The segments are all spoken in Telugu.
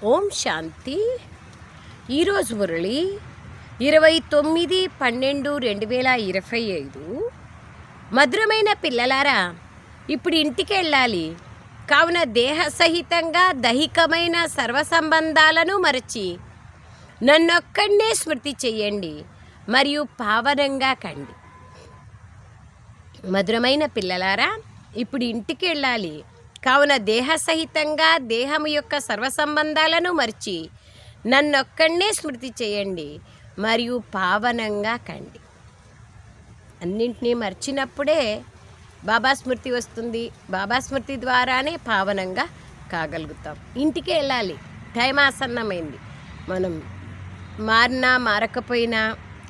ఓం శాంతి. ఈరోజు మురళి 29/12/2025. మధురమైన పిల్లలారా, ఇప్పుడు ఇంటికి వెళ్ళాలి. కావున దేహ సహితంగా దైహికమైన సర్వసంబంధాలను మరచి నన్నొక్కడినే స్మృతి చెయ్యండి మరియు పావనంగా కండి. మధురమైన పిల్లలారా, ఇప్పుడు ఇంటికి వెళ్ళాలి. కావున దేహ సహితంగా దేహము యొక్క సర్వసంబంధాలను మర్చి నన్నొక్కడినే స్మృతి చేయండి మరియు పావనంగా కండి. అన్నింటినీ మర్చినప్పుడే బాబా స్మృతి వస్తుంది. బాబా స్మృతి ద్వారానే పావనంగా కాగలుగుతాం. ఇంటికి వెళ్ళాలి. టైం ఆసన్నమైంది. మనం మారినా మారకపోయినా,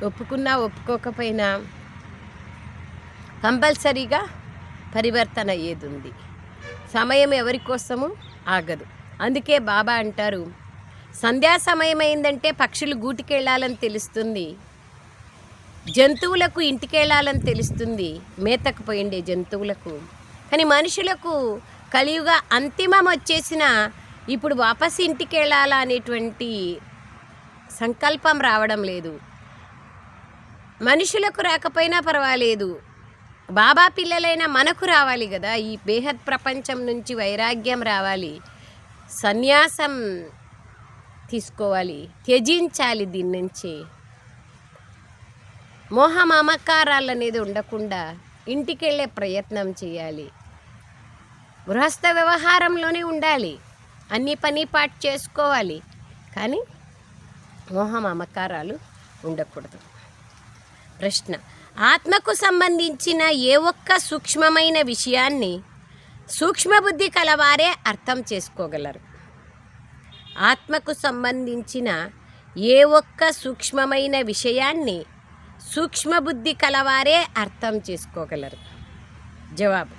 ఒప్పుకున్నా ఒప్పుకోకపోయినా కంపల్సరీగా పరివర్తన అయ్యేది ఉంది. సమయం ఎవరి కోసము ఆగదు. అందుకే బాబా అంటారు, సంధ్యా సమయం అయిందంటే పక్షులు గూటికి వెళ్ళాలని తెలుస్తుంది, జంతువులకు ఇంటికి వెళ్ళాలని తెలుస్తుంది, మేతకు పోయిండే జంతువులకు. కానీ మనుషులకు కలియుగ అంతిమం వచ్చేసిన ఇప్పుడు వాపస్ ఇంటికి వెళ్ళాలా అనేటువంటి సంకల్పం రావడం లేదు. మనుషులకు రాకపోయినా పర్వాలేదు, బాబా పిల్లలైన మనకు రావాలి కదా. ఈ బేహద్ ప్రపంచం నుంచి వైరాగ్యం రావాలి, సన్యాసం తీసుకోవాలి, త్యజించాలి. దీని నుంచి మోహ మమకారాలు అనేది ఉండకుండా ఇంటికి వెళ్ళే ప్రయత్నం చేయాలి. గృహస్థ వ్యవహారంలోనే ఉండాలి, అన్ని పని పాటు చేసుకోవాలి, కానీ మోహ మమకారాలు ఉండకూడదు. ప్రశ్న: ఆత్మకు సంబంధించిన ఏ ఒక్క సూక్ష్మమైన విషయాన్ని సూక్ష్మబుద్ధి కలవారే అర్థం చేసుకోగలరు. ఆత్మకు సంబంధించిన ఏ ఒక్క సూక్ష్మమైన విషయాన్ని సూక్ష్మబుద్ధి కలవారే అర్థం చేసుకోగలరు. జవాబు: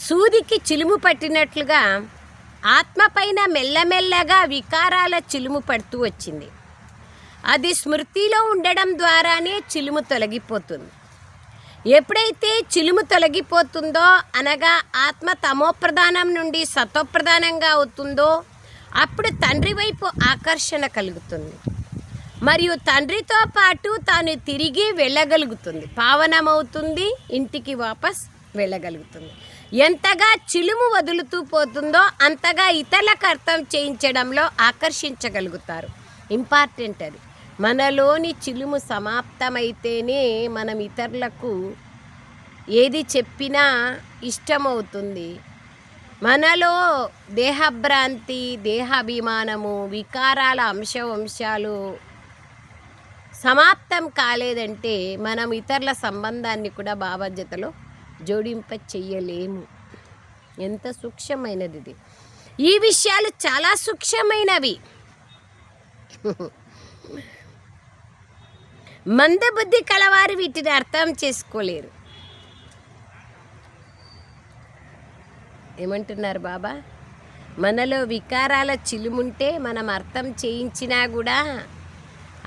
సూదికి చిలుము పట్టినట్లుగా ఆత్మపైన మెల్లమెల్లగా వికారాల చిలుము పడుతూ వచ్చింది. అది స్మృతిలో ఉండడం ద్వారానే చిలుము తొలగిపోతుంది. ఎప్పుడైతే చిలుము తొలగిపోతుందో, అనగా ఆత్మ తమోప్రధానం నుండి సతోప్రధానంగా అవుతుందో, అప్పుడు తండ్రి వైపు ఆకర్షణ కలుగుతుంది మరియు తండ్రితో పాటు తాను తిరిగి వెళ్ళగలుగుతుంది, పావనమవుతుంది, ఇంటికి వాపస్ వెళ్ళగలుగుతుంది. ఎంతగా చిలుము వదులుతూ పోతుందో అంతగా ఇతరులకు అర్థం చేయించడంలో ఆకర్షించగలుగుతారు. ఇంపార్టెంట్ అది. మనలోని చిలుము సమాప్తమైతేనే మనం ఇతరులకు ఏది చెప్పినా ఇష్టమవుతుంది. మనలో దేహభ్రాంతి, దేహాభిమానము, వికారాల అంశాలు సమాప్తం కాలేదంటే మనం ఇతరుల సంబంధాన్ని కూడా బాధ్యతలో జోడింప చెయ్యలేము. ఎంత సూక్ష్మమైనది ఇది. ఈ విషయాలు చాలా సూక్ష్మమైనవి. మందబుద్ధి కలవారు వీటిని అర్థం చేసుకోలేరు. ఏమంటున్నారు బాబా? మనలో వికారాల చిలుముంటే మనం అర్థం చేయించినా కూడా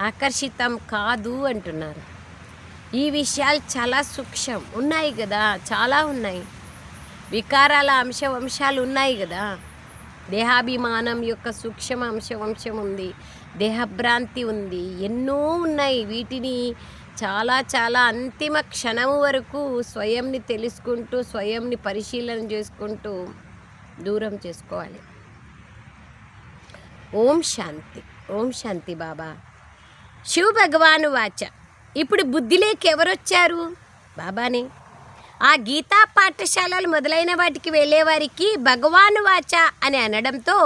ఆకర్షితం కాదు అంటున్నారు. ఈ విషయాలు చాలా సూక్ష్మం ఉన్నాయి కదా, చాలా ఉన్నాయి. వికారాల అంశాలు ఉన్నాయి కదా. దేహాభిమానం యొక్క సూక్ష్మ అంశం ఉంది, దేహభ్రాంతి ఉంది, ఎన్నో ఉన్నాయి. వీటిని చాలా చాలా అంతిమ క్షణము వరకు స్వయంని తెలుసుకుంటూ, స్వయంని పరిశీలన చేసుకుంటూ దూరం చేసుకోవాలి. ఓం శాంతి. ఓం శాంతి బాబా. శివ భగవాను వాచ. ఇప్పుడు బుద్ధిలోకి ఎవరొచ్చారు? బాబానే. ఆ గీతా పాఠశాలలు మొదలైన వాటికి వెళ్ళేవారికి భగవాను వాచ అని అనడంతో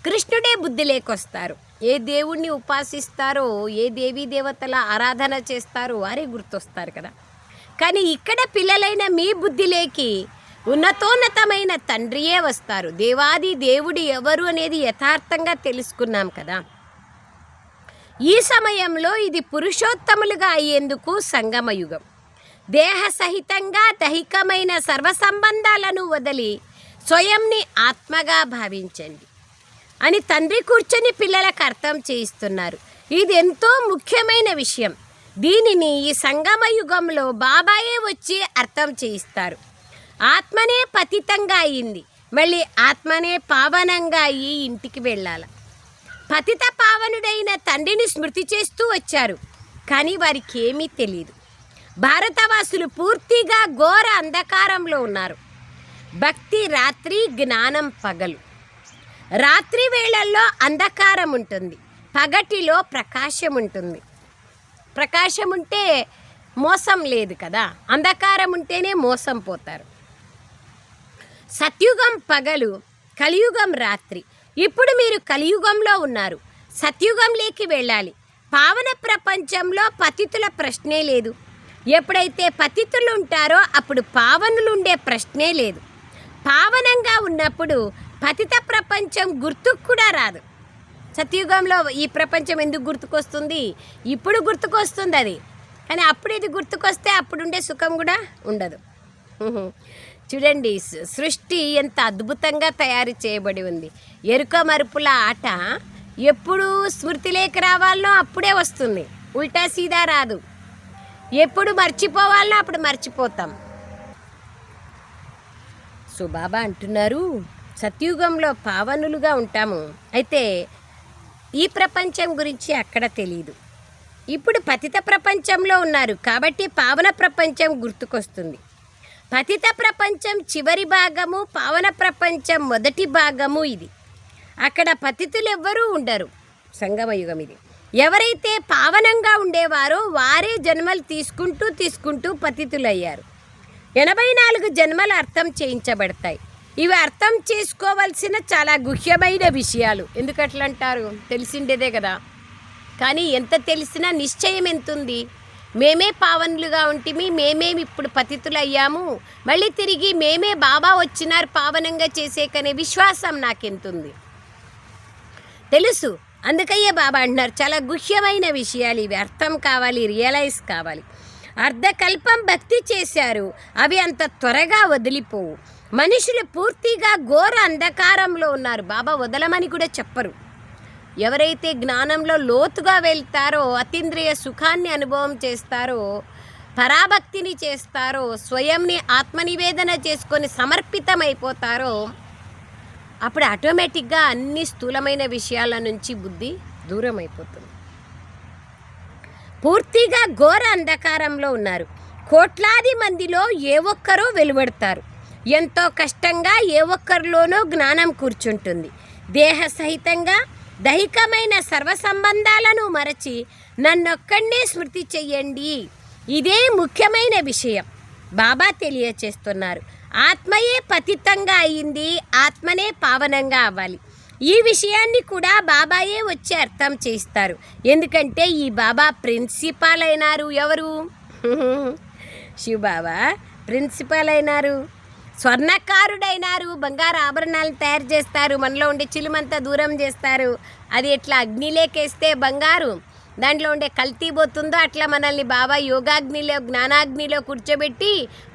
కృష్ణుడే బుద్ధిలేకొస్తారు. ఏ దేవుణ్ణి ఉపాసిస్తారో, ఏ దేవీ దేవతల ఆరాధన చేస్తారో వారే గుర్తొస్తారు కదా. కానీ ఇక్కడ పిల్లలైన మీ బుద్ధిలోకి ఉన్నతోన్నతమైన తండ్రియే వస్తారు. దేవాది దేవుడు ఎవరు అనేది యథార్థంగా తెలుసుకున్నాం కదా. ఈ సమయంలో ఇది పురుషోత్తములుగా అయ్యేందుకు సంగమయుగం. దేహ సహితంగా దైహికమైన సర్వసంబంధాలను వదిలి స్వయంని ఆత్మగా భావించండి అని తండ్రి కూర్చొని పిల్లలకు అర్థం చేయిస్తున్నారు. ఇది ఎంతో ముఖ్యమైన విషయం. దీనిని ఈ సంగమ యుగంలో బాబాయే వచ్చి అర్థం చేయిస్తారు. ఆత్మనే పతితంగా అయింది, మళ్ళీ ఆత్మనే పావనంగా అయ్యి ఇంటికి వెళ్ళాలి. పతిత పావనుడైన తండ్రిని స్మృతి చేస్తూ వచ్చారు, కానీ వారికి ఏమీ తెలియదు. భారతవాసులు పూర్తిగా ఘోర అంధకారంలో ఉన్నారు. భక్తి రాత్రి, జ్ఞానం పగలు. రాత్రి వేళల్లో అంధకారం ఉంటుంది, పగటిలో ప్రకాశం ఉంటుంది. ప్రకాశం ఉంటే మోసం లేదు కదా, అంధకారం ఉంటేనే మోసం పోతారు. సత్యుగం పగలు, కలియుగం రాత్రి. ఇప్పుడు మీరు కలియుగంలో ఉన్నారు, సత్యుగంలోకి వెళ్ళాలి. పావన ప్రపంచంలో పతితుల ప్రశ్నే లేదు. ఎప్పుడైతే పతితులు ఉంటారో అప్పుడు పావనులు ఉండే ప్రశ్నే లేదు. పావనంగా ఉన్నప్పుడు పతిత ప్రపంచం గుర్తుకు కూడా రాదు. సత్యుగంలో ఈ ప్రపంచం ఎందుకు గుర్తుకొస్తుంది? ఇప్పుడు గుర్తుకొస్తుంది అది, కానీ అప్పుడు ఇది గుర్తుకొస్తే అప్పుడుండే సుఖం కూడా ఉండదు. చూడండి, సృష్టి ఎంత అద్భుతంగా తయారు చేయబడి ఉంది. ఎరుక మరుపుల ఆట ఎప్పుడు స్మృతిలోకి రావాలనో అప్పుడే వస్తుంది, ఉల్టా సీదా రాదు. ఎప్పుడు మర్చిపోవాలనో అప్పుడు మర్చిపోతాం. సో బాబా అంటున్నారు, సత్యుగంలో పావనులుగా ఉంటాము, అయితే ఈ ప్రపంచం గురించి అక్కడ తెలియదు. ఇప్పుడు పతిత ప్రపంచంలో ఉన్నారు కాబట్టి పావన ప్రపంచం గుర్తుకొస్తుంది. పతిత ప్రపంచం చివరి భాగము, పావన ప్రపంచం మొదటి భాగము. ఇది అక్కడ పతితులు ఎవ్వరూ ఉండరు. సంగమయుగం ఇది. ఎవరైతే పావనంగా ఉండేవారో వారే జన్మలు తీసుకుంటూ పతితులయ్యారు. 84 జన్మలు అర్థం చేయించబడతాయి. ఇవి అర్థం చేసుకోవాల్సిన చాలా గుహ్యమైన విషయాలు. ఎందుకట్లా అంటారు? తెలిసిండేదే కదా, కానీ ఎంత తెలిసినా నిశ్చయం ఎంతుంది? మేమే పావనులుగా ఉంటిమి, మేమేమి ఇప్పుడు పతితులు అయ్యాము, మళ్ళీ తిరిగి మేమే బాబా వచ్చినారు పావనంగా చేసేకనే విశ్వాసం నాకెంతుంది? తెలుసు. అందుకయ్యే బాబా అంటున్నారు, చాలా గుహ్యమైన విషయాలు ఇవి, అర్థం కావాలి, రియలైజ్ కావాలి. అర్ధకల్పం భక్తి చేశారు, అవి అంత త్వరగా వదిలిపోవు. మనుషులు పూర్తిగా ఘోర అంధకారంలో ఉన్నారు. బాబా వదలమని కూడా చెప్పరు. ఎవరైతే జ్ఞానంలో లోతుగా వెళ్తారో, అతీంద్రియ సుఖాన్ని అనుభవం చేస్తారో, పరాభక్తిని చేస్తారో, స్వయంని ఆత్మనివేదన చేసుకొని సమర్పితమైపోతారో, అప్పుడు ఆటోమేటిక్గా అన్ని స్థూలమైన విషయాల నుంచి బుద్ధి దూరం అయిపోతుంది. పూర్తిగా ఘోర అంధకారంలో ఉన్నారు. కోట్లాది మందిలో ఏ ఒక్కరో వెలువడతారు. ఎంతో కష్టంగా ఏ ఒక్కరిలోనో జ్ఞానం కూర్చుంటుంది. దేహ సహితంగా దైహికమైన సర్వ సంబంధాలను మరచి నన్నొక్కడే స్మృతి చెయ్యండి. ఇదే ముఖ్యమైన విషయం బాబా తెలియచేస్తున్నారు. ఆత్మయే పతితంగా అయింది, ఆత్మనే పావనంగా అవ్వాలి. ఈ విషయాన్ని కూడా బాబాయే వచ్చి అర్థం చేస్తారు. ఎందుకంటే ఈ బాబా ప్రిన్సిపాల్ అయినారు. ఎవరు? శివ బాబా ప్రిన్సిపాల్ అయినారు, స్వర్ణకారుడైనారు. బంగారు ఆభరణాలను తయారు చేస్తారు, మనలో ఉండే చిలుమంతా దూరం చేస్తారు. అది ఎట్లా అగ్నిలేకేస్తే బంగారు దాంట్లో ఉండే కల్తీ పోతుందో అట్లా మనల్ని బాబా యోగాగ్నిలో, జ్ఞానాగ్నిలో కూర్చోబెట్టి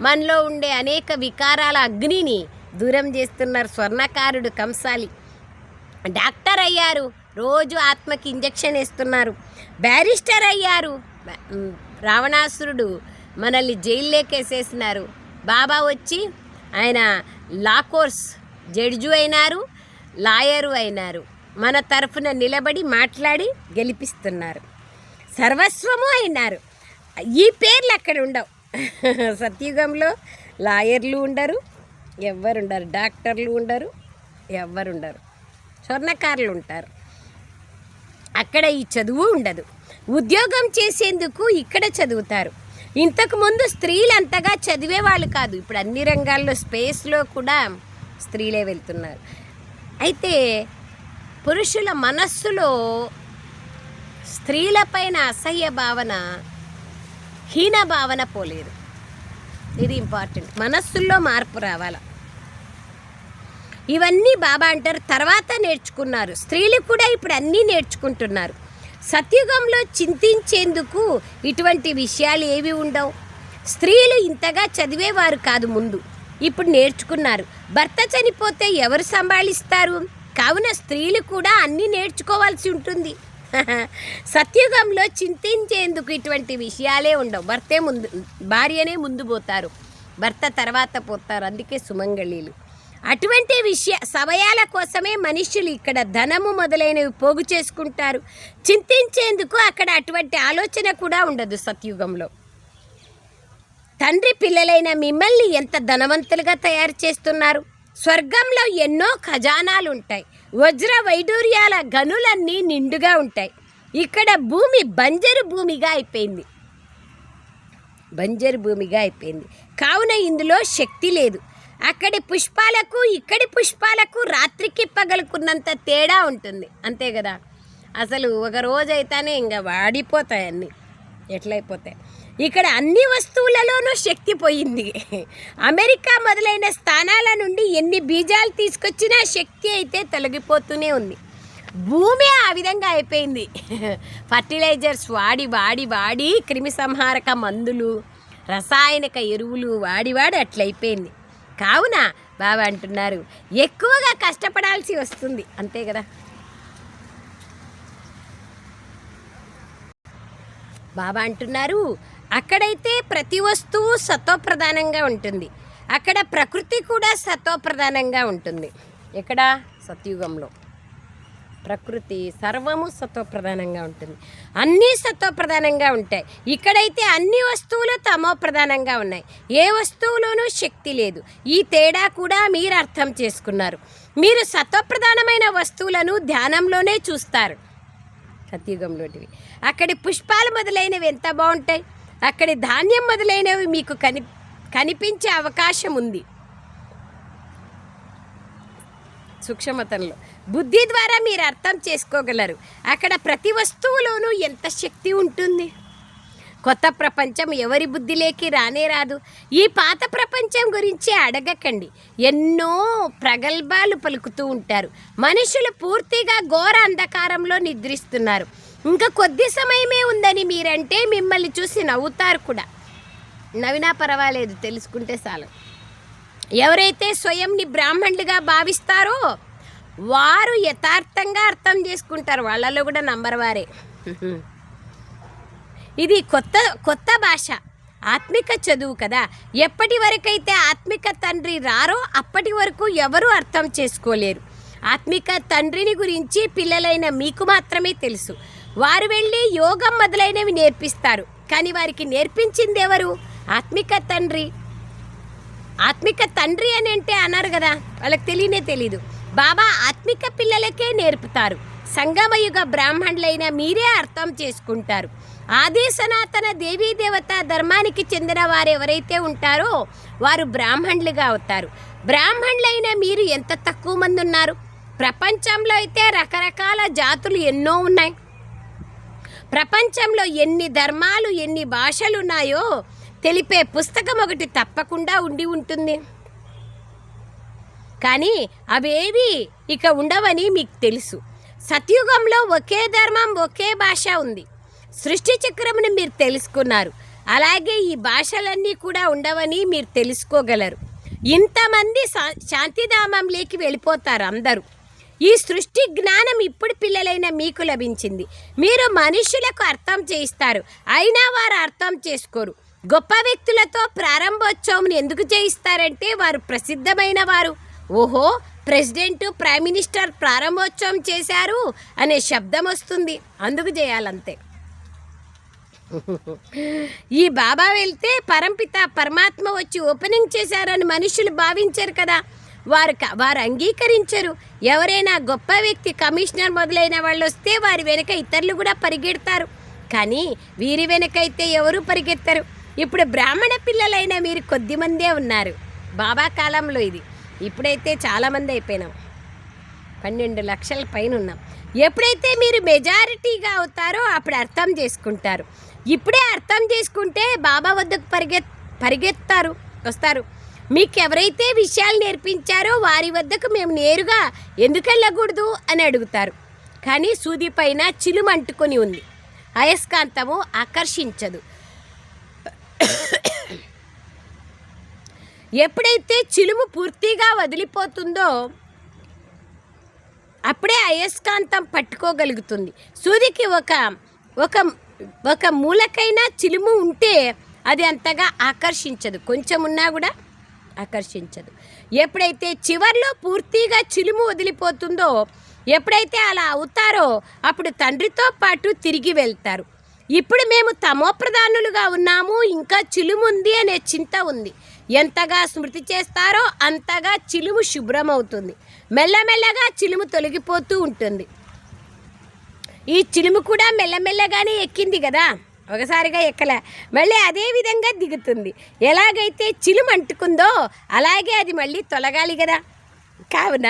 మనలో ఉండే అనేక వికారాల అగ్నిని దూరం చేస్తున్నారు. స్వర్ణకారుడు కంసాలి. డాక్టర్ అయ్యారు, రోజు ఆత్మకి ఇంజెక్షన్ వేస్తున్నారు. బ్యారిస్టర్ అయ్యారు, రావణాసురుడు మనల్ని జైల్లోకేసేసినారు. బాబా వచ్చి ఆయన లా కోర్స్ జడ్జు అయినారు, లాయరు అయినారు. మన తరఫున నిలబడి మాట్లాడి గెలిపిస్తున్నారు. సర్వస్వము అయినారు. ఈ పేర్లు అక్కడ ఉండవు. సత్యుగంలో లాయర్లు ఉండరు, ఎవ్వరుండరు. డాక్టర్లు ఉండరు, ఎవ్వరుండరు. స్వర్ణకారులు ఉంటారు. అక్కడ ఈ చదువు ఉండదు. ఉద్యోగం చేసేందుకు ఇక్కడ చదువుతారు. ఇంతకుముందు స్త్రీలు అంతగా చదివేవాళ్ళు కాదు. ఇప్పుడు అన్ని రంగాల్లో, స్పేస్లో కూడా స్త్రీలే వెళ్తున్నారు. అయితే పురుషుల మనస్సులో స్త్రీలపైన అసహ్య భావన, హీన భావన పోలేదు. ఇది ఇంపార్టెంట్. మనస్సుల్లో మార్పు రావాలి. ఇవన్నీ బాబా అంటారు తర్వాత నేర్చుకున్నారు. స్త్రీలు కూడా ఇప్పుడు అన్నీ నేర్చుకుంటున్నారు. సత్యుగంలో చింతించేందుకు ఇటువంటి విషయాలు ఏవి ఉండవు. స్త్రీలు ఇంతగా చదివేవారు కాదు ముందు, ఇప్పుడు నేర్చుకున్నారు. భర్త చనిపోతే ఎవరు సంభాళిస్తారు? కావున స్త్రీలు కూడా అన్నీ నేర్చుకోవాల్సి ఉంటుంది. సత్యుగంలో చింతించేందుకు ఇటువంటి విషయాలే ఉండవు. భార్యనే ముందు పోతారు, భర్త తర్వాత పోతారు. అందుకే సుమంగళీలు. అటువంటి సమయాల కోసమే మనుషులు ఇక్కడ ధనము మొదలైనవి పోగు చేసుకుంటారు. చింతించేందుకు అక్కడ అటువంటి ఆలోచన కూడా ఉండదు. సత్యుగంలో తండ్రి పిల్లలైన మిమ్మల్ని ఎంత ధనవంతులుగా తయారు చేస్తున్నారు. స్వర్గంలో ఎన్నో ఖజానాలు ఉంటాయి. వజ్ర వైడూర్యాల గనులన్నీ నిండుగా ఉంటాయి. ఇక్కడ భూమి బంజరు భూమిగా అయిపోయింది. కావున ఇందులో శక్తి లేదు. అక్కడి పుష్పాలకు ఇక్కడి పుష్పాలకు రాత్రికి పగలుకున్నంత తేడా ఉంటుంది. అంతే కదా. అసలు ఒక రోజు అయితేనే ఇంకా వాడిపోతాయి అన్నీ. ఎట్లయిపోతాయి. ఇక్కడ అన్ని వస్తువులలోనూ శక్తి పోయింది. అమెరికా మొదలైన స్థానాల నుండి ఎన్ని బీజాలు తీసుకొచ్చినా శక్తి అయితే తొలగిపోతూనే ఉంది. భూమి ఆ విధంగా అయిపోయింది. ఫర్టిలైజర్స్ వాడి క్రిమి సంహారక మందులు, రసాయనిక ఎరువులు వాడి అట్లయిపోయింది. కావున బాబా అంటున్నారు ఎక్కువగా కష్టపడాల్సి వస్తుంది. అంతే కదా. బాబా అంటున్నారు అక్కడైతే ప్రతి వస్తువు సత్వప్రధానంగా ఉంటుంది. అక్కడ ప్రకృతి కూడా సత్వప్రధానంగా ఉంటుంది. ఎక్కడ? సత్యుగంలో ప్రకృతి సర్వము సత్వప్రధానంగా ఉంటుంది. అన్నీ సత్వప్రధానంగా ఉంటాయి. ఇక్కడైతే అన్ని వస్తువులు తమో ప్రధానంగా ఉన్నాయి. ఏ వస్తువులోనూ శక్తి లేదు. ఈ తేడా కూడా మీరు అర్థం చేసుకున్నారు. మీరు సత్వప్రధానమైన వస్తువులను ధ్యానంలోనే చూస్తారు. సత్యుగంలోటివి అక్కడి పుష్పాలు మొదలైనవి ఎంత బాగుంటాయి. అక్కడి ధాన్యం మొదలైనవి మీకు కనిపించే అవకాశం ఉంది. సూక్ష్మతంలో బుద్ధి ద్వారా మీరు అర్థం చేసుకోగలరు. అక్కడ ప్రతి వస్తువులోనూ ఎంత శక్తి ఉంటుంది. కొత్త ప్రపంచం ఎవరి బుద్ధిలోకి రానే రాదు. ఈ పాత ప్రపంచం గురించి అడగకండి. ఎన్నో ప్రగల్భాలు పలుకుతూ ఉంటారు. మనుషులు పూర్తిగా ఘోర అంధకారంలో నిద్రిస్తున్నారు. ఇంకా కొద్ది సమయమే ఉందని మీరంటే మిమ్మల్ని చూసి నవ్వుతారు కూడా. నవ్వినా పర్వాలేదు, తెలుసుకుంటే చాలు. ఎవరైతే స్వయంని బ్రాహ్మణులుగా భావిస్తారో వారు యథార్థంగా అర్థం చేసుకుంటారు. వాళ్ళలో కూడా నంబర్ వారే. ఇది కొత్త భాష, ఆత్మిక చదువు కదా. ఎప్పటి వరకైతే ఆత్మిక తండ్రి రారో అప్పటి వరకు ఎవరూ అర్థం చేసుకోలేరు. ఆత్మిక తండ్రిని గురించి పిల్లలైన మీకు మాత్రమే తెలుసు. వారు వెళ్ళి యోగం మొదలైనవి నేర్పిస్తారు. కానీ వారికి నేర్పించింది ఎవరు? ఆత్మిక తండ్రి. ఆత్మిక తండ్రి అని అంటే అన్నారు కదా, వాళ్ళకి తెలీదు. బాబా ఆత్మిక పిల్లలకే నేర్పుతారు. సంగమయుగ బ్రాహ్మణులైన మీరే అర్థం చేసుకుంటారు. ఆది సనాతన దేవీ దేవత ధర్మానికి చెందిన వారు ఎవరైతే ఉంటారో వారు బ్రాహ్మణులుగా అవుతారు. బ్రాహ్మణులైన మీరు ఎంత తక్కువ మంది ఉన్నారు. ప్రపంచంలో అయితే రకరకాల జాతులు ఎన్నో ఉన్నాయి. ప్రపంచంలో ఎన్ని ధర్మాలు ఎన్ని భాషలు ఉన్నాయో తెలిపే పుస్తకం ఒకటి తప్పకుండా ఉండి ఉంటుంది. కానీ అవేవి ఇక ఉండవని మీకు తెలుసు. సత్యుగంలో ఒకే ధర్మం ఒకే భాష ఉంది. సృష్టి చక్రమును మీరు తెలుసుకున్నారు. అలాగే ఈ భాషలన్నీ కూడా ఉండవని మీరు తెలుసుకోగలరు. ఇంతమంది శాంతిధామంలోకి వెళ్ళిపోతారు అందరూ. ఈ సృష్టి జ్ఞానం ఇప్పుడు పిల్లలైన మీకు లభించింది. మీరు మనుషులకు అర్థం చేయిస్తారు, అయినా వారు అర్థం చేసుకోరు. గొప్ప వ్యక్తులతో ప్రారంభోత్సవం ఎందుకు చేయిస్తారంటే వారు ప్రసిద్ధమైన వారు. ఓహో, ప్రెసిడెంట్ ప్రైమ్ మినిస్టర్ ప్రారంభోత్సవం చేశారు అనే శబ్దం వస్తుంది, అందుకు చేయాలంతే. ఈ బాబా వెళ్తే పరంపిత పరమాత్మ వచ్చి ఓపెనింగ్ చేశారని మనుషులు భావించారు కదా, వారు అంగీకరించరు. ఎవరైనా గొప్ప వ్యక్తి కమిషనర్ మొదలైన వాళ్ళు వస్తే వారి వెనుక ఇతరులు కూడా పరిగెడతారు. కానీ వీరి వెనుకైతే ఎవరు పరిగెత్తరు. ఇప్పుడు బ్రాహ్మణ పిల్లలైన మీరు కొద్దిమందే ఉన్నారు. బాబా కాలంలో ఇది. ఇప్పుడైతే చాలామంది అయిపోయినాం. 12 లక్షల పైన ఉన్నాం. ఎప్పుడైతే మీరు మెజారిటీగా అవుతారో అప్పుడు అర్థం చేసుకుంటారు. ఇప్పుడే అర్థం చేసుకుంటే బాబా వద్దకు పరిగెత్తారు వస్తారు. మీకు ఎవరైతే విషయాలు నేర్పించారో వారి వద్దకు మేము నేరుగా ఎందుకు వెళ్ళకూడదు అని అడుగుతారు. కానీ సూది పైన చిలుము అంటుకొని ఉంది. అయస్కాంతము ఆకర్షించదు. ఎప్పుడైతే చిలుము పూర్తిగా వదిలిపోతుందో అప్పుడే అయస్కాంతం పట్టుకోగలుగుతుంది. సూదికి ఒక మూలకైనా చిలుము ఉంటే అది అంతగా ఆకర్షించదు, కొంచెం ఉన్నా కూడా ఆకర్షించదు. ఎప్పుడైతే చివర్లో పూర్తిగా చిలుము వదిలిపోతుందో, ఎప్పుడైతే అలా అవుతారో అప్పుడు తండ్రితో పాటు తిరిగి వెళ్తారు. ఇప్పుడు మేము తమోప్రధానులుగా ఉన్నాము, ఇంకా చిలుముంది అనే చింత ఉంది. ఎంతగా స్మృతి చేస్తారో అంతగా చిలుము శుభ్రమవుతుంది. మెల్లమెల్లగా చిలుము తొలగిపోతూ ఉంటుంది. ఈ చిలుము కూడా మెల్లమెల్లగానే ఎక్కింది కదా, ఒకసారిగా ఎక్కలే, మళ్ళీ అదే విధంగా దిగుతుంది. ఎలాగైతే చిలుము అంటుకుందో అలాగే అది మళ్ళీ తొలగాలి కదా. కావున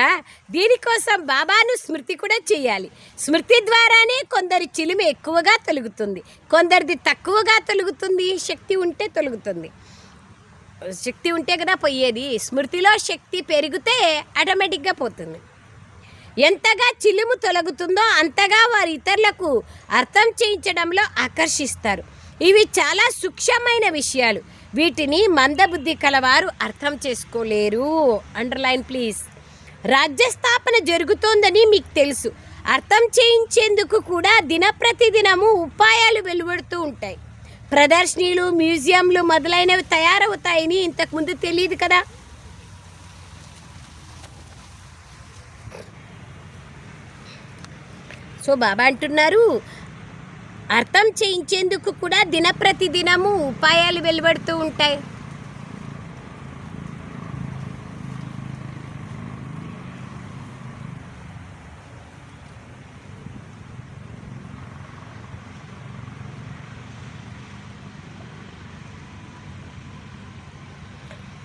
దీనికోసం బాబాను స్మృతి కూడా చేయాలి. స్మృతి ద్వారానే కొందరి చిలుము ఎక్కువగా తొలుగుతుంది, కొందరిది తక్కువగా తొలుగుతుంది. శక్తి ఉంటే తొలుగుతుంది, శక్తి ఉంటే కదా పోయేది. స్మృతిలో శక్తి పెరిగితే ఆటోమేటిక్గా పోతుంది. ఎంతగా చిలుము తొలగుతుందో అంతగా వారు ఇతరులకు అర్థం చేయించడంలో ఆకర్షిస్తారు. ఇవి చాలా సూక్ష్మమైన విషయాలు, వీటిని మందబుద్ధి కలవారు అర్థం చేసుకోలేరు. Underline please. రాజ్యస్థాపన జరుగుతోందని మీకు తెలుసు, అర్థం చేయించేందుకు కూడా దినప్రతిదినము ఉపాయాలు వెలువడుతూ ఉంటాయి. ప్రదర్శనలు, మ్యూజియంలు మొదలైనవి తయారవుతాయని ఇంతకుముందు తెలియదు కదా. సో బాబా అంటున్నారు, అర్థం చేయించేందుకు కూడా దినప్రతిదినము ఉపాయాలు వెలువడుతూ ఉంటాయి.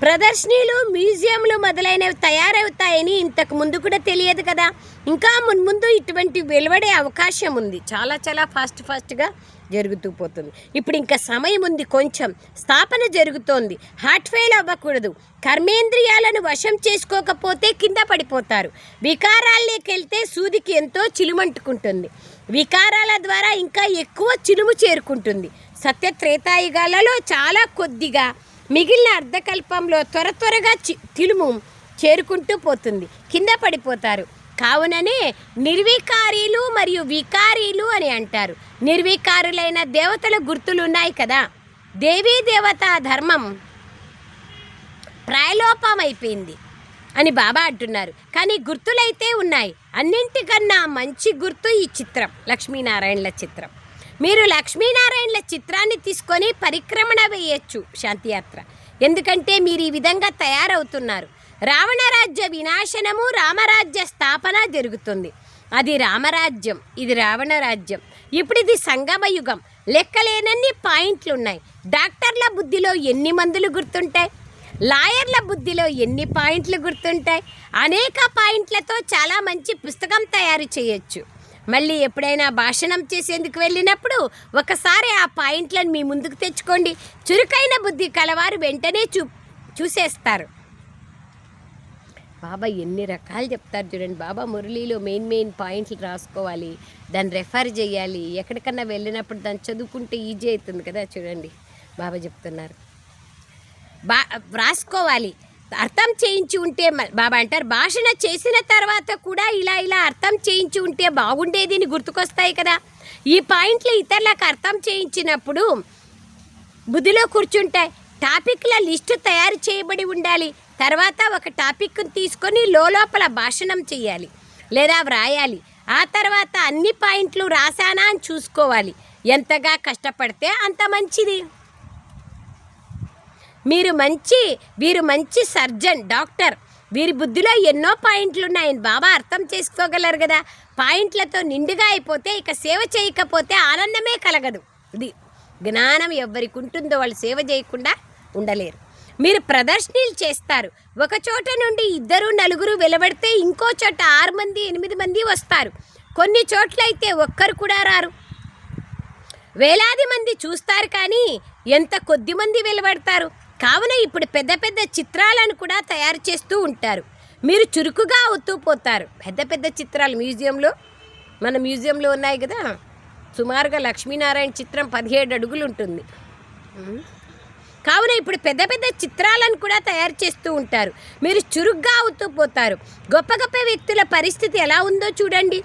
ప్రదర్శనలు, మ్యూజియంలు మొదలైనవి తయారవుతాయని ఇంతకు ముందు కూడా తెలియదు కదా. ఇంకా మున్ముందు ఇటువంటి వెలువడే అవకాశం ఉంది. చాలా చాలా ఫాస్ట్గా జరుగుతూ పోతుంది. ఇప్పుడు ఇంకా సమయం ఉంది, కొంచెం స్థాపన జరుగుతోంది. హార్ట్ ఫెయిల్ అవ్వకూడదు. కర్మేంద్రియాలను వశం చేసుకోకపోతే కింద పడిపోతారు. వికారాల్లోకి వెళ్తే సూదికి ఎంతో చిలుమంటుకుంటుంది. వికారాల ద్వారా ఇంకా ఎక్కువ చిలుము చేరుకుంటుంది. సత్య త్రేతాయుగాలలో చాలా కొద్దిగా, మిగిలిన అర్ధకల్పంలో త్వరగా తిలుము చేరుకుంటూ పోతుంది, కింద పడిపోతారు. కావుననే నిర్వికారీలు మరియు వికారీలు అని అంటారు. నిర్వికారులైన దేవతల గుర్తులు ఉన్నాయి కదా. దేవీ దేవతా ధర్మం ప్రాయలోపమైపోయింది అని బాబా అంటున్నారు. కానీ గుర్తులైతే ఉన్నాయి. అన్నింటికన్నా మంచి గుర్తు ఈ చిత్రం, లక్ష్మీనారాయణల చిత్రం. మీరు లక్ష్మీనారాయణల చిత్రాన్ని తీసుకొని పరిక్రమణ వేయచ్చు, శాంతియాత్ర. ఎందుకంటే మీరు ఈ విధంగా తయారవుతున్నారు. రావణరాజ్య వినాశనము, రామరాజ్య స్థాపన జరుగుతుంది. అది రామరాజ్యం, ఇది రావణ రాజ్యం. ఇప్పుడు ఇది సంగమ యుగం. లెక్కలేనన్ని పాయింట్లు ఉన్నాయి. డాక్టర్ల బుద్ధిలో ఎన్ని మందులు గుర్తుంటాయి, లాయర్ల బుద్ధిలో ఎన్ని పాయింట్లు గుర్తుంటాయి. అనేక పాయింట్లతో చాలా మంచి పుస్తకం తయారు చేయొచ్చు. మళ్ళీ ఎప్పుడైనా భాషణం చేసేందుకు వెళ్ళినప్పుడు ఒకసారి ఆ పాయింట్లను మీ ముందుకు తెచ్చుకోండి. చురుకైన బుద్ధి కలవారు వెంటనే చూసేస్తారు. బాబా ఎన్ని రకాలు చెప్తారు చూడండి. బాబా మురళీలో మెయిన్ పాయింట్లు రాసుకోవాలి, దాన్ని రెఫర్ చేయాలి. ఎక్కడికన్నా వెళ్ళినప్పుడు దాన్ని చదువుకుంటే ఈజీ అవుతుంది కదా. చూడండి బాబా చెప్తున్నారు, రాసుకోవాలి. అర్థం చేయించి ఉంటే బాబా అంటారు, భాషణ చేసిన తర్వాత కూడా ఇలా అర్థం చేయించి ఉంటే బాగుండేది అని గుర్తుకొస్తాయి కదా. ఈ పాయింట్లు ఇతరులకు అర్థం చేయించినప్పుడు బుద్ధిలో కూర్చుంటాయి. టాపిక్ల లిస్టు తయారు చేయబడి ఉండాలి. తర్వాత ఒక టాపిక్ను తీసుకొని లోపల భాషణం చేయాలి లేదా వ్రాయాలి. ఆ తర్వాత అన్ని పాయింట్లు రాశానా అని చూసుకోవాలి. ఎంతగా కష్టపడితే అంత మంచిది. వీరు మంచి సర్జన్, డాక్టర్. వీరి బుద్ధిలో ఎన్నో పాయింట్లు ఉన్నాయని బాబా అర్థం చేసుకోగలరు కదా. పాయింట్లతో నిండుగా అయిపోతే ఇక సేవ చేయకపోతే ఆనందమే కలగదు. ఇది జ్ఞానం ఎవరికి ఉంటుందో వాళ్ళు సేవ చేయకుండా ఉండలేరు. మీరు ప్రదర్శనలు చేస్తారు. ఒక చోట నుండి 2, 4 వెలువడితే ఇంకో చోట 6 మంది 8 మంది వస్తారు. కొన్ని చోట్లయితే ఒక్కరు కూడా రారు. వేలాది మంది చూస్తారు కానీ ఎంత కొద్ది మంది వెలువడతారు. కావున ఇప్పుడు పెద్ద చిత్రాలను కూడా తయారు చేస్తూ ఉంటారు. మీరు చురుకుగా అవుతూ పోతారు. పెద్ద చిత్రాలు మన మ్యూజియంలో ఉన్నాయి కదా. సుమారుగా లక్ష్మీనారాయణ చిత్రం 17 అడుగులు ఉంటుంది. కావున ఇప్పుడు పెద్ద చిత్రాలను కూడా తయారు చేస్తూ ఉంటారు. మీరు చురుగ్గా అవుతూ పోతారు. గొప్ప వ్యక్తుల పరిస్థితి ఎలా ఉందో చూడండి.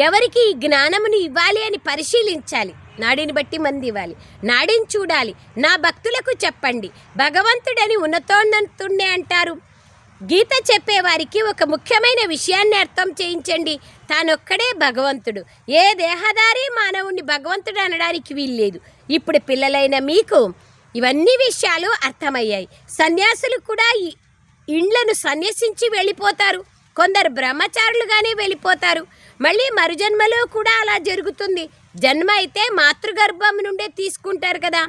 ఎవరికి ఈ జ్ఞానమును ఇవ్వాలి అని పరిశీలించాలి. నాడిని బట్టి మంది ఇవ్వాలి. నాడిని చూడాలి. నా భక్తులకు చెప్పండి, భగవంతుడని ఉన్నతోన్నతుణ్ణే అంటారు. గీత చెప్పేవారికి ఒక ముఖ్యమైన విషయాన్ని అర్థం చేయించండి. తానొక్కడే భగవంతుడు. ఏ దేహదారి మానవుణ్ణి భగవంతుడు అనడానికి వీల్లేదు. ఇప్పుడు పిల్లలైన మీకు ఇవన్నీ విషయాలు అర్థమయ్యాయి. సన్యాసులు కూడా ఇండ్లను సన్యసించి వెళ్ళిపోతారు. కొందరు బ్రహ్మచారులుగానే వెళ్ళిపోతారు. మళ్ళీ మరుజన్మలో కూడా అలా జరుగుతుంది. జన్మ అయితే మాతృగర్భం నుండే తీసుకుంటారు కదా.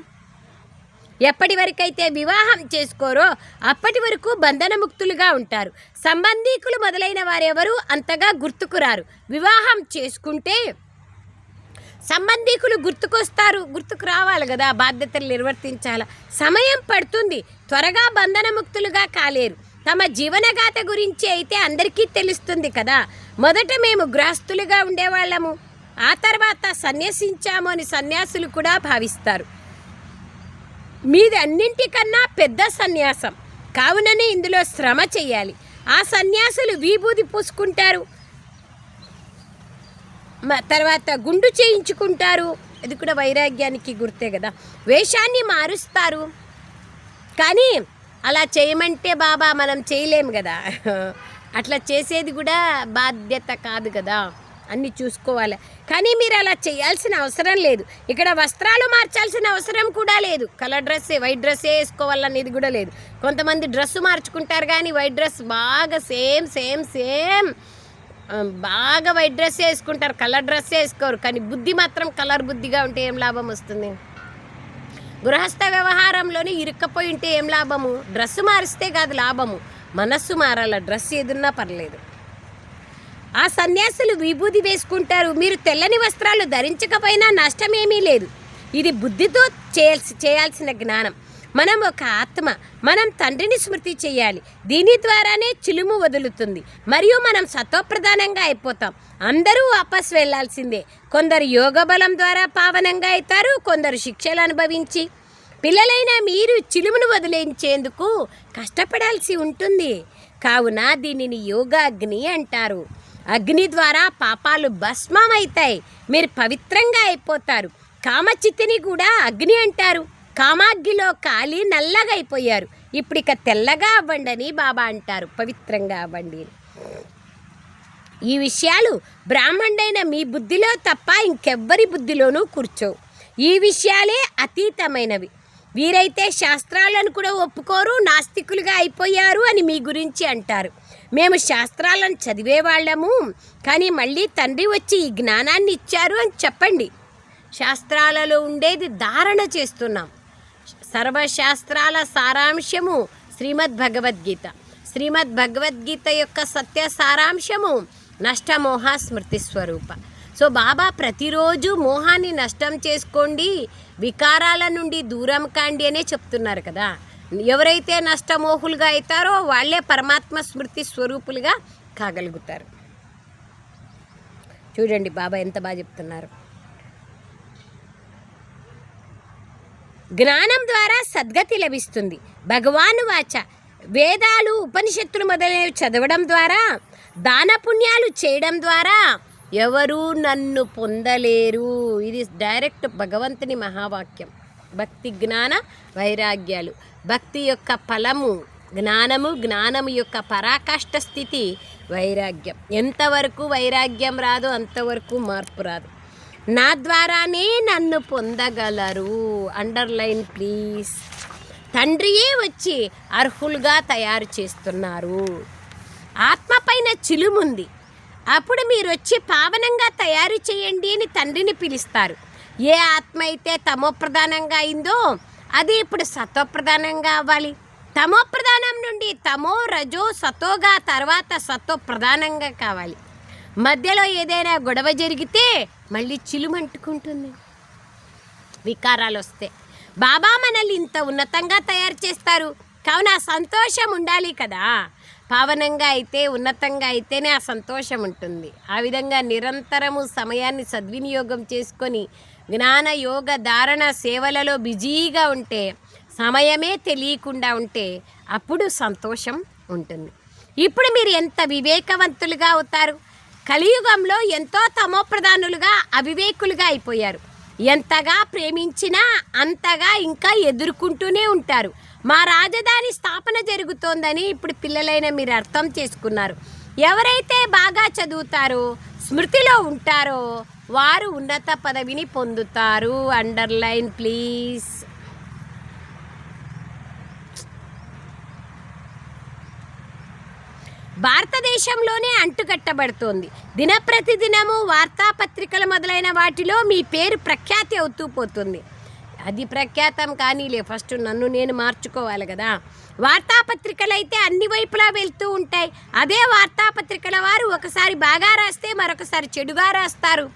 ఎప్పటి వరకైతే వివాహం చేసుకోరో అప్పటి వరకు బంధనముక్తులుగా ఉంటారు. సంబంధీకులు మొదలైన వారెవరూ అంతగా గుర్తుకురారు. వివాహం చేసుకుంటే సంబంధీకులు గుర్తుకు రావాలి కదా, బాధ్యతలు నిర్వర్తించాలి. సమయం పడుతుంది. త్వరగా బంధనముక్తులుగా కాలేరు. తమ జీవనగాథ గురించి అయితే అందరికీ తెలుస్తుంది కదా. మొదట మేము గృహస్థులుగా ఉండేవాళ్ళము, ఆ తర్వాత సన్యసించాము అని సన్యాసులు కూడా భావిస్తారు. మీది అన్నింటికన్నా పెద్ద సన్యాసం కావుననే ఇందులో శ్రమ చెయ్యాలి. ఆ సన్యాసులు విభూది పూసుకుంటారు, తర్వాత గుండు చేయించుకుంటారు. అది కూడా వైరాగ్యానికి గుర్తే కదా. వేషాన్ని మారుస్తారు. కానీ అలా చేయమంటే బాబా మనం చేయలేము కదా. అట్లా చేసేది కూడా బాధ్యత కాదు కదా, అన్నీ చూసుకోవాలి. కానీ మీరు అలా చేయాల్సిన అవసరం లేదు. ఇక్కడ వస్త్రాలు మార్చాల్సిన అవసరం కూడా లేదు. కలర్ డ్రెస్సే, వైట్ డ్రెస్సే వేసుకోవాలనేది కూడా లేదు. కొంతమంది డ్రెస్సు మార్చుకుంటారు కానీ వైట్ డ్రెస్ బాగా సేమ్ బాగా వైట్ డ్రెస్ వేసుకుంటారు, కలర్ డ్రెస్ వేసుకోరు. కానీ బుద్ధి మాత్రం కలర్ బుద్ధిగా ఉంటే ఏం లాభం వస్తుంది? గృహస్థ వ్యవహారంలోనే ఇరుక్కపోయి ఉంటే ఏం లాభము? డ్రెస్సు మారిస్తే కాదు లాభము, మనస్సు మారాల. డ్రెస్ ఏదున్నా పర్లేదు. ఆ సన్యాసులు విభూది వేసుకుంటారు. మీరు తెల్లని వస్త్రాలు ధరించకపోయినా నష్టమేమీ లేదు. ఇది బుద్ధితో చేయాల్సిన జ్ఞానం. మనం ఒక ఆత్మ, మనం తండ్రిని స్మృతి చేయాలి. దీని ద్వారానే చిలుము వదులుతుంది మరియు మనం సత్వప్రధానంగా అయిపోతాం. అందరూ వాపస్ వెళ్లాల్సిందే. కొందరు యోగ బలం ద్వారా పావనంగా అవుతారు, కొందరు శిక్షలు అనుభవించి. పిల్లలైన మీరు చిలుమును వదిలించేందుకు కష్టపడాల్సి ఉంటుంది. కావున దీనిని యోగాగ్ని అంటారు. అగ్ని ద్వారా పాపాలు భస్మమవుతాయి, మీరు పవిత్రంగా అయిపోతారు. కామచిత్తిని కూడా అగ్ని అంటారు. కామాగ్నిలో కాలి నల్లగా అయిపోయారు. ఇప్పుడు ఇక తెల్లగా అవ్వండి అని బాబా అంటారు. పవిత్రంగా అవ్వండి. ఈ విషయాలు బ్రాహ్మణుడైన మీ బుద్ధిలో తప్ప ఇంకెవ్వరి బుద్ధిలోనూ కూర్చోవు. ఈ విషయాలే అతీతమైనవి. వీరైతే శాస్త్రాలను కూడా ఒప్పుకోరు, నాస్తికులుగా అయిపోయారు అని మీ గురించి అంటారు. మేము శాస్త్రాలను చదివేవాళ్ళము, కానీ మళ్ళీ తండ్రి వచ్చి ఈ జ్ఞానాన్ని ఇచ్చారు అని చెప్పండి. శాస్త్రాలలో ఉండేది ధారణ చేస్తున్నాం. సర్వశాస్త్రాల సారాంశము శ్రీమద్ భగవద్గీత. శ్రీమద్ భగవద్గీత యొక్క సత్య సారాంశము నష్టమోహ స్మృతి స్వరూప. సో బాబా ప్రతిరోజు మోహాన్ని నష్టం చేసుకోండి, వికారాల నుండి దూరం కాండి అనే చెప్తున్నారు కదా. ఎవరైతే నష్టమోహులుగా అవుతారో వాళ్ళే పరమాత్మ స్మృతి స్వరూపులుగా కాగలుగుతారు. చూడండి బాబా ఎంత బాగా చెప్తున్నారు. జ్ఞానం ద్వారా సద్గతి లభిస్తుంది. భగవాను వాచ. వేదాలు, ఉపనిషత్తులు మొదలైనవి చదవడం ద్వారా, దాన పుణ్యాలు చేయడం ద్వారా ఎవరూ నన్ను పొందలేరు. ఇది డైరెక్ట్ భగవంతుని మహావాక్యం. భక్తి, జ్ఞాన, వైరాగ్యాలు. భక్తి యొక్క ఫలము జ్ఞానము, జ్ఞానము యొక్క పరాకాష్ఠ స్థితి వైరాగ్యం. ఎంతవరకు వైరాగ్యం రాదో అంతవరకు మార్పు రాదు. నా ద్వారానే నన్ను పొందగలరు. Underline please. తండ్రియే వచ్చి అర్హులుగా తయారు చేస్తున్నారు. ఆత్మ పైన చిలుముంది. అప్పుడు మీరు వచ్చి పావనంగా తయారు చేయండి అని తండ్రిని పిలుస్తారు. ఏ ఆత్మ అయితే తమోప్రధానంగా అయిందో అది ఇప్పుడు సత్వప్రధానంగా అవ్వాలి. తమోప్రధానం నుండి తమో, రజో, సతోగా తర్వాత సత్వప్రధానంగా కావాలి. మధ్యలో ఏదైనా గొడవ జరిగితే మళ్ళీ చిలుమంటుకుంటుంది, వికారాలు వస్తే. బాబా మనల్ని ఇంత ఉన్నతంగా తయారు చేస్తారు. కావున ఆ సంతోషం ఉండాలి కదా. పావనంగా అయితే, ఉన్నతంగా అయితేనే ఆ సంతోషం ఉంటుంది. ఆ విధంగా నిరంతరము సమయాన్ని సద్వినియోగం చేసుకొని జ్ఞాన, యోగ, ధారణ, సేవలలో బిజీగా ఉంటే, సమయమే తెలియకుండా ఉంటే అప్పుడు సంతోషం ఉంటుంది. ఇప్పుడు మీరు ఎంత వివేకవంతులుగా అవుతారు. కలియుగంలో ఎంతో తమోప్రధానులుగా, అవివేకులుగా అయిపోయారు. ఎంతగా ప్రేమించినా అంతగా ఇంకా ఎదుర్కొంటూనే ఉంటారు. మా రాజధాని స్థాపన జరుగుతోందని ఇప్పుడు పిల్లలైన మీరు అర్థం చేసుకున్నారు. ఎవరైతే బాగా చదువుతారో, స్మృతిలో ఉంటారో వారు ఉన్నత పదవిని పొందుతారు. Underline please. భారతదేశంలోనే అంటుకట్టబడుతోంది. దినప్రతిదినము వార్తాపత్రికలు మొదలైన వాటిలో మీ పేరు ప్రఖ్యాతి అవుతూ పోతుంది. అది ప్రఖ్యాతం కానీలే, ఫస్ట్ నన్ను నేను మార్చుకోవాలి కదా. వార్తాపత్రికలు అయితే అన్ని వైపులా వెళ్తూ ఉంటాయి. అదే వార్తాపత్రికల వారు ఒకసారి బాగా రాస్తే మరొకసారి చెడుగా రాస్తారు.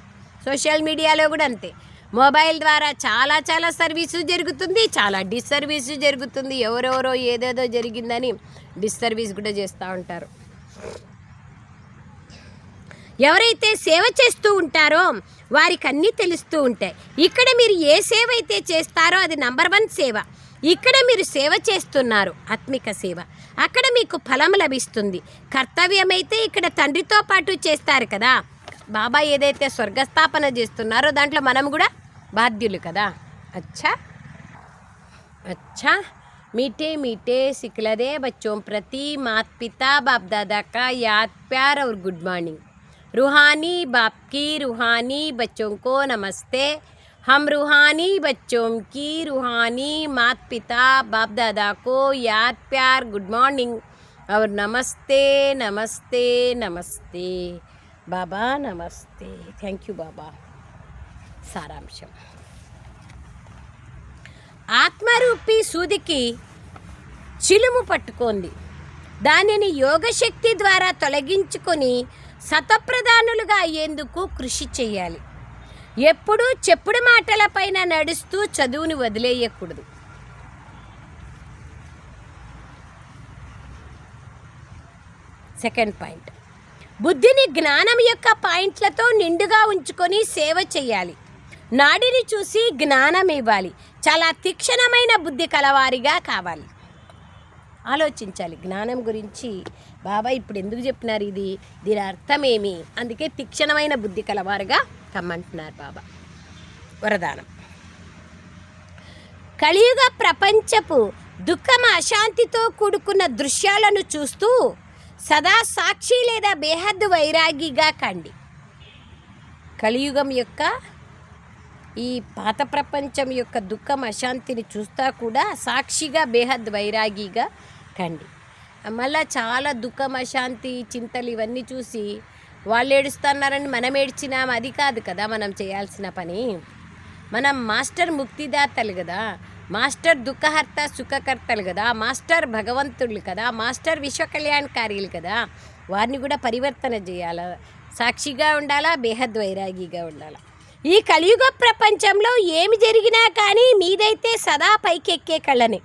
సోషల్ మీడియాలో కూడా అంతే. మొబైల్ ద్వారా చాలా చాలా సర్వీసు జరుగుతుంది, చాలా డిస్సర్వీసు జరుగుతుంది. ఎవరెవరో ఏదేదో జరిగిందని డిస్సర్వీస్ కూడా చేస్తూ ఉంటారు. ఎవరైతే సేవ చేస్తూ ఉంటారో వారికి అన్నీ తెలుస్తూ ఉంటాయి. ఇక్కడ మీరు ఏ సేవ అయితే చేస్తారో అది నంబర్ 1 సేవ. ఇక్కడ మీరు సేవ చేస్తున్నారు, ఆత్మిక సేవ. అక్కడ మీకు ఫలం లభిస్తుంది. కర్తవ్యం అయితే ఇక్కడ తండ్రితో పాటు చేస్తారు కదా. బాబా ఏదైతే స్వర్గస్థాపన చేస్తున్నారో దాంట్లో మనం కూడా బాధ్యులు కదా. అచ్చా అచ్చా मीठे मीठे सिखलदे बच्चों प्रति माता पिता बाप दादा का याद प्यार और गुड मॉर्निंग. रूहानी बाप की रूहानी बच्चों को नमस्ते. हम रूहानी बच्चों की रूहानी माता पिता बाप दादा को याद प्यार गुड मॉर्निंग और नमस्ते नमस्ते नमस्ते. बाबा नमस्ते. थैंक यू बाबा. సారాంశం: ఆత్మరూపి సూదికి చిలుము పట్టుకోండి. దానిని యోగశక్తి ద్వారా తొలగించుకొని శతప్రధానులుగా అయ్యేందుకు కృషి చేయాలి. ఎప్పుడూ చెప్పుడు మాటలపైన నడుస్తూ చదువుని వదిలేయకూడదు. సెకండ్ పాయింట్: బుద్ధిని జ్ఞానం యొక్క పాయింట్లతో నిండుగా ఉంచుకొని సేవ చేయాలి. నాడిని చూసి జ్ఞానం ఇవ్వాలి. చాలా తీక్షణమైన బుద్ధి కలవారిగా కావాలి. ఆలోచించాలి జ్ఞానం గురించి. బాబా ఇప్పుడు ఎందుకు చెప్పినారు ఇది, దీని అర్థమేమి? అందుకే తీక్షణమైన బుద్ధి కలవారుగా కమ్మంటున్నారు బాబా. వరదానం: కలియుగ ప్రపంచపు దుఃఖం అశాంతితో కూడుకున్న దృశ్యాలను చూస్తూ సదా సాక్షి లేదా బేహద్దు వైరాగిగా కండి. కలియుగం యొక్క ఈ పాత ప్రపంచం యొక్క దుఃఖం అశాంతిని చూస్తా కూడా సాక్షిగా బేహద్ వైరాగిగా కండి. మళ్ళా చాలా దుఃఖం అశాంతి చింతలు ఇవన్నీ చూసి వాళ్ళు ఏడుస్తున్నారని మనం ఏడ్చినాం, అది కాదు కదా మనం చేయాల్సిన పని. మనం మాస్టర్ ముక్తిదాతలు కదా, మాస్టర్ దుఃఖహర్త సుఖకర్తలు కదా, మాస్టర్ భగవంతుళ్ళు కదా, మాస్టర్ విశ్వకళ్యాణకారీలు కదా. వారిని కూడా పరివర్తన చేయాలా, సాక్షిగా ఉండాలా, బేహద్ వైరాగిగా ఉండాలా. ఈ కలియుగ ప్రపంచంలో ఏమి జరిగినా కానీ మీదైతే సదా పైకెక్కే కళ్ళనే.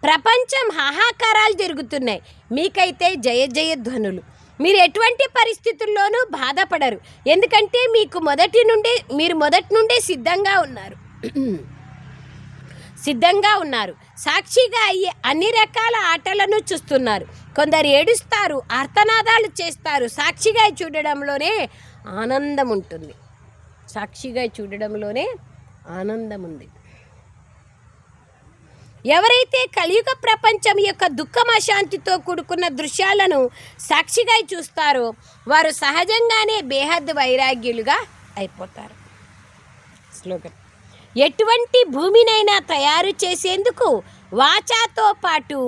ప్రపంచం హాహాకారాలు జరుగుతున్నాయి, మీకైతే జయ జయ ధ్వనులు. మీరు ఎటువంటి పరిస్థితుల్లోనూ బాధపడరు, ఎందుకంటే మీరు మొదటి నుండే సిద్ధంగా ఉన్నారు. సాక్షిగా అయ్యే అన్ని రకాల ఆటలను చూస్తున్నారు. కొందరు ఏడుస్తారు, ఆర్తనాదాలు చేస్తారు. సాక్షిగా చూడడంలోనే ఆనందం ఉంటుంది. సాక్షిగా చూడడంలోనే ఆనందం ఉంది. ఎవరైతే కలియుగ ప్రపంచం యొక్క దుఃఖం అశాంతితో కూడుకున్న దృశ్యాలను సాక్షిగా చూస్తారో వారు సహజంగానే బేహద్ వైరాగ్యులుగా అయిపోతారు. స్లోగన్: ఎటువంటి భూమినైనా తయారు చేసేందుకు వాచాతో పాటు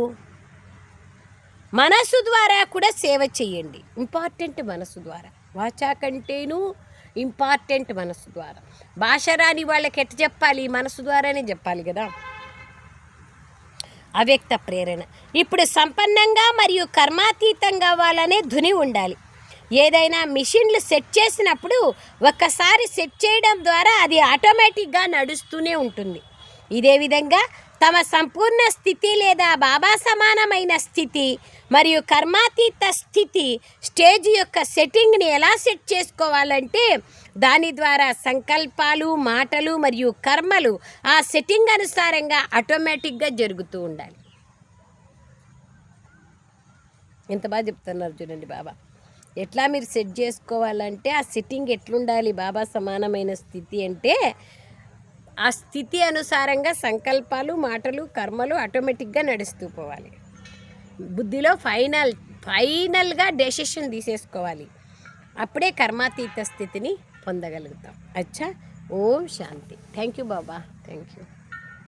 మనసు ద్వారా కూడా సేవ చేయండి. ఇంపార్టెంట్ మనసు ద్వారా. వాచా కంటేను ఇంపార్టెంట్ మనసు ద్వారా. భాష రాని వాళ్ళకి ఎట్ట చెప్పాలి? మనసు ద్వారానే చెప్పాలి కదా. అవ్యక్త ప్రేరణ: ఇప్పుడు సంపన్నంగా మరియు కర్మాతీతంగా అవ్వాలనే ధుని ఉండాలి. ఏదైనా మిషన్లు సెట్ చేసినప్పుడు ఒక్కసారి సెట్ చేయడం ద్వారా అది ఆటోమేటిక్గా నడుస్తూనే ఉంటుంది. ఇదే విధంగా తమ సంపూర్ణ స్థితి లేదా బాబా సమానమైన స్థితి మరియు కర్మాతీత స్థితి స్టేజ్ యొక్క సెట్టింగ్ని ఎలా సెట్ చేసుకోవాలంటే దాని ద్వారా సంకల్పాలు, మాటలు మరియు కర్మలు ఆ సెట్టింగ్ అనుసారంగా ఆటోమేటిక్గా జరుగుతూ ఉండాలి. ఎంత బాగా చెప్తున్నారు చూడండి బాబా. ఎట్లా మీరు సెట్ చేసుకోవాలంటే ఆ సెట్టింగ్ ఎట్లుండాలి? బాబా సమానమైన స్థితి అంటే ఆ స్థితి అనుసారంగా సంకల్పాలు, మాటలు, కర్మలు ఆటోమేటిక్గా నడుస్తూ పోవాలి. బుద్ధిలో ఫైనల్గా డెసిషన్ తీసేసుకోవాలి. అప్పుడే కర్మాతీత స్థితిని పొందగలుగుతాం. అచ్చా. ఓం శాంతి. థ్యాంక్ యూ బాబా. Thank you.